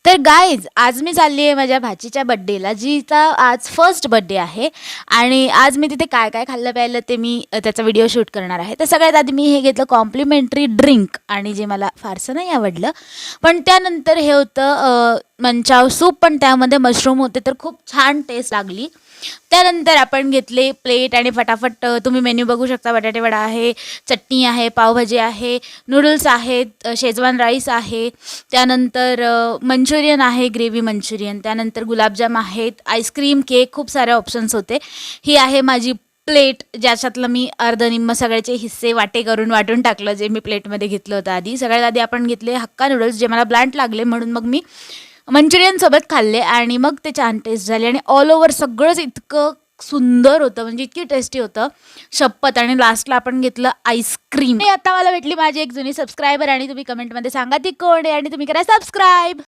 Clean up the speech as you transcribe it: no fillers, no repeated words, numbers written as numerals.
तर गाईज आज मी चालली आहे माझ्या भाचीच्या बड्डेला, जिचा आज फर्स्ट बड्डे आहे. आणि आज मी तिथे काय काय खाल्लं प्यायलं ते मी त्याचा व्हिडिओ शूट करणार आहे. तर सगळ्यात आधी मी हे घेतलं कॉम्प्लिमेंटरी ड्रिंक, आणि जे मला फारसं नाही आवडलं. पण त्यानंतर हे होतं मंचाव सूप, पण त्यामध्ये मशरूम होते, तर खूप छान टेस्ट लागली. त्यानंतर आपण घेतले प्लेट आणि फटाफट तुम्ही मेन्यू बघू शकता. बटाटे वडा आहे, चटणी आहे, पावभाजी आहे, नूडल्स आहेत, शेजवान राईस आहे, त्यानंतर मंचुरियन आहे, ग्रेव्ही मंचुरियन, त्यानंतर गुलाबजाम आहेत, आईस्क्रीम, केक, खूप सारे ऑप्शन्स होते. ही आहे माझी प्लेट, ज्याच्यातलं मी अर्धनिम्म सगळ्याचे हिस्से वाटून टाकलं, जे मी प्लेटमध्ये घेतलं होतं आधी. सगळ्यात आधी आपण घेतले हक्का नूडल्स, जे मला ब्लँट लागले म्हणून मग मी मंचुरियनसोबत खाल्ले आणि मग ते छान टेस्ट झाले. आणि ऑल ओव्हर सगळंच इतकं सुंदर होतं, म्हणजे इतकी टेस्टी होतं, शपथ. आणि लास्टला आपण घेतलं आईस्क्रीम. आता मला भेटली माझी एक जुनी सबस्क्रायबर, आणि तुम्ही कमेंटमध्ये सांगा ती कोण आहे, आणि तुम्ही करा सबस्क्राईब.